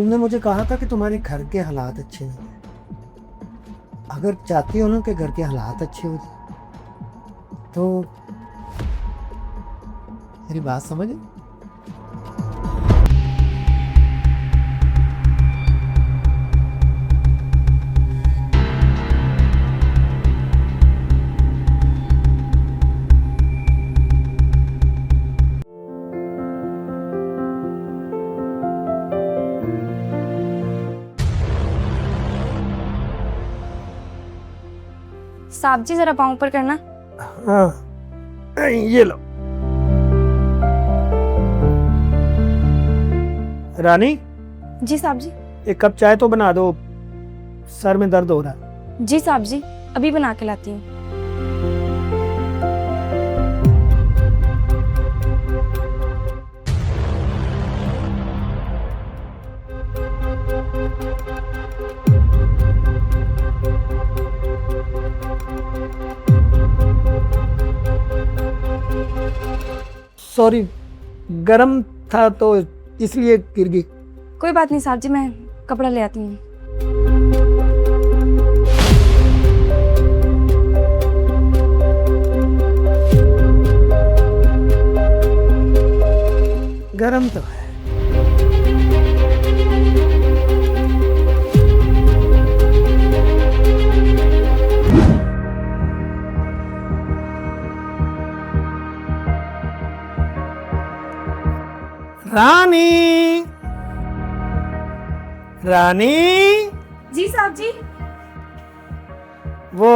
तुमने मुझे कहा था कि तुम्हारे घर के हालात अच्छे नहीं हैं। अगर चाहती हो ना कि घर के हालात अच्छे हो जाए तो मेरी बात समझे। साहब जी जरा पाँव ऊपर करना। हाँ ये लो। रानी, जी साहब जी। एक कप चाय तो बना दो, सर में दर्द हो रहा है। जी साहब जी, अभी बना के लाती हूँ। सॉरी, गरम था तो इसलिए गिर गई। कोई बात नहीं साहब जी, मैं कपड़ा ले आती हूँ। गरम तो है। रानी, रानी, जी साहब जी। वो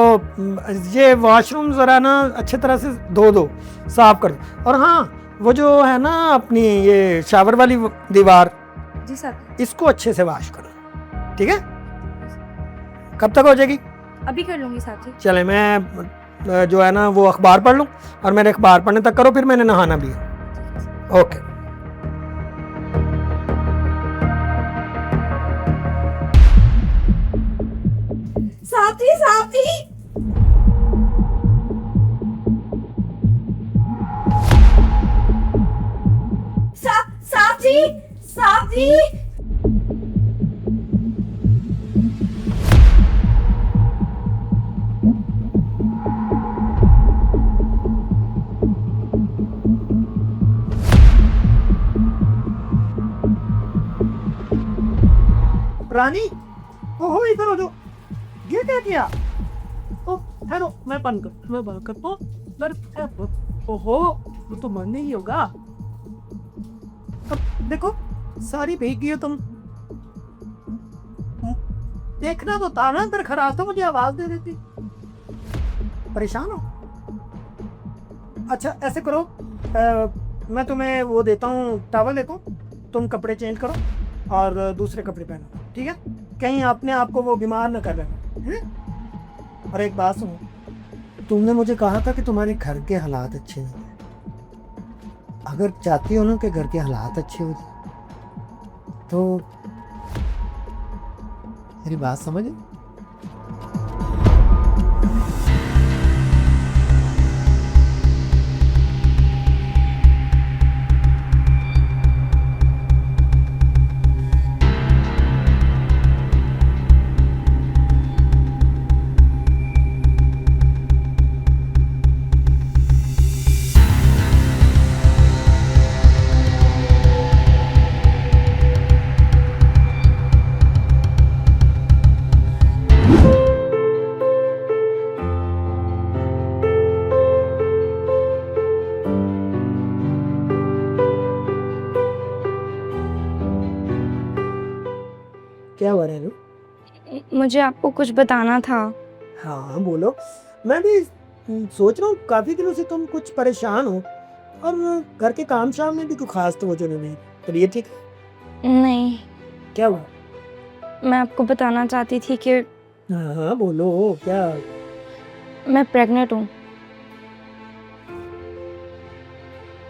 ये वॉशरूम जरा ना अच्छे तरह से धो दो, साफ कर दो। और हाँ, वो जो है ना अपनी ये शावर वाली दीवार, जी साहब। इसको अच्छे से वॉश करो, ठीक है। कब तक हो जाएगी? अभी कर लूंगी साहब जी। चले, मैं जो है ना वो अखबार पढ़ लूँ, और मेरे अखबार पढ़ने तक करो, फिर मैंने नहाना भी है। ओके। साहब जी, साहब जी। साहब जी, साहब जी। रानी, ओहो इधर हो जाओ। ये क्या किया? ओ ठहरो, मैं बंद करता हूँ। ओहो, वो तो मरने ही होगा। अब देखो, सारी भीग गई हो तुम। देखना तो था ना, अंदर खराब था, मुझे आवाज दे देती। परेशान हो? अच्छा ऐसे करो, मैं तुम्हें वो देता हूँ, टॉवल देता हूँ, तुम कपड़े चेंज करो और दूसरे कपड़े पहनो, ठीक है। कहीं अपने आप को वो बीमार न कर लेना। और एक बात सुनो, तुमने मुझे कहा था कि तुम्हारे घर के हालात अच्छे नहीं हैं। अगर चाहती हो ना कि घर के हालात अच्छे हो जाए तो मेरी बात समझे। क्या हुआ रेनू? मुझे आपको कुछ बताना था। हाँ बोलो। मैं भी सोच रहा हूँ काफी दिनों से तुम कुछ परेशान हो, और घर के काम शाम में भी कोई खास तवज्जो नहीं। तो ये ठीक है? नहीं, क्या हुआ? मैं आपको बताना चाहती थी कि हाँ हाँ बोलो, क्या? मैं प्रेग्नेंट हूँ।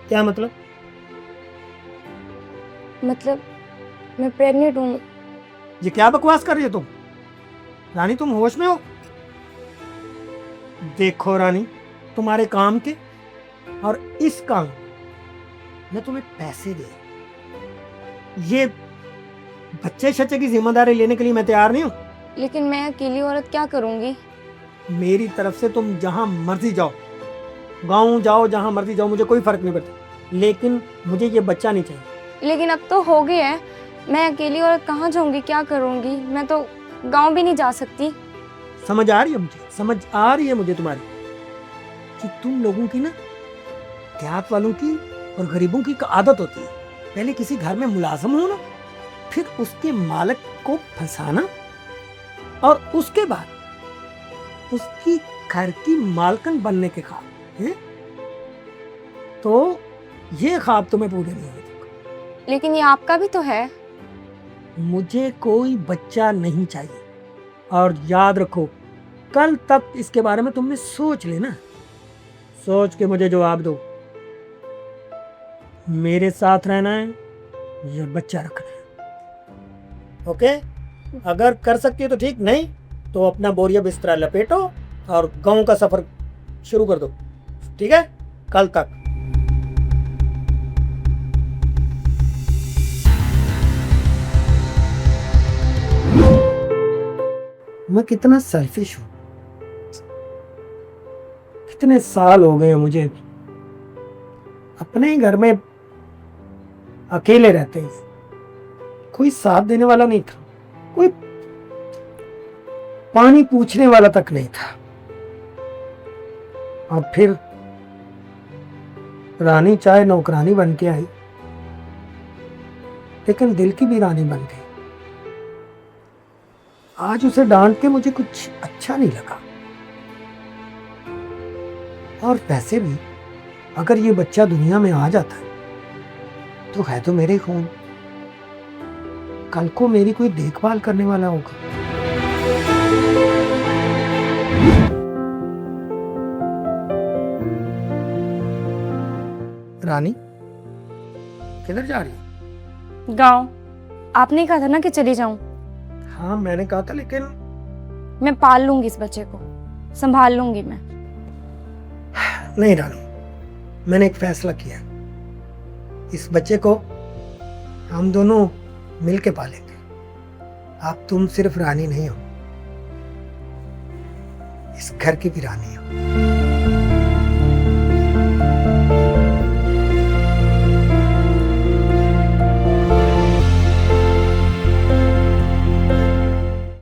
क्या मतलब? मतलब मैं प्रेग्नेंट हूँ। ये क्या बकवास कर रही हो तुम? रानी तुम होश में हो? देखो रानी, तुम्हारे काम के और इस काम मैं तुम्हें पैसे दे, ये बच्चे शच्चे की जिम्मेदारी लेने के लिए मैं तैयार नहीं हूँ। लेकिन मैं अकेली औरत क्या करूँगी? मेरी तरफ से तुम जहां मर्जी जाओ, गाँव जाओ, जहां मर्जी जाओ, मुझे कोई फर्क नहीं पड़ता, लेकिन मुझे ये बच्चा नहीं चाहिए। लेकिन अब तो हो गए हैं। मैं अकेली औरत कहाँ जाऊँगी, क्या करूँगी? मैं तो गाँव भी नहीं जा सकती। समझ आ रही है मुझे, समझ आ रही है मुझे तुम्हारी, कि तुम लोगों की ना, देहात वालों की और गरीबों की एक आदत होती है, पहले किसी घर में मुलाजम होना, फिर उसके मालिक को फंसाना, और उसके बाद उसकी घर की मालकन बनने के ख्वाब हैं? तो ये ख्वाब तुम्हें पूरे नहीं होते। लेकिन ये आपका भी तो है। मुझे कोई बच्चा नहीं चाहिए, और याद रखो, कल तक इसके बारे में तुमने सोच लेना, सोच के मुझे जवाब दो। मेरे साथ रहना है या बच्चा रखना है? ओके, अगर कर सकती है तो ठीक, नहीं तो अपना बोरिया बिस्तरा लपेटो और गांव का सफर शुरू कर दो। ठीक है, कल तक। मैं कितना सेल्फिश हूं, कितने साल हो गए मुझे अपने ही घर में अकेले रहते हैं, कोई साथ देने वाला नहीं था, कोई पानी पूछने वाला तक नहीं था। अब फिर रानी चाहे नौकरानी बन के आई, लेकिन दिल की भी रानी बन गई। आज उसे डांट के मुझे कुछ अच्छा नहीं लगा, और वैसे भी अगर ये बच्चा दुनिया में आ जाता है तो है तो मेरे खून, कल को मेरी कोई देखभाल करने वाला होगा। रानी, किधर जा रही हो? गाँव। आपने कहा था ना कि चली जाऊं। हाँ मैंने कहा था, लेकिन मैं पाल लूंगी इस बच्चे को, संभाल लूंगी मैं। नहीं रानी, मैंने एक फैसला किया, इस बच्चे को हम दोनों मिलके पालेंगे। आप तुम सिर्फ रानी नहीं हो, इस घर की भी रानी हो।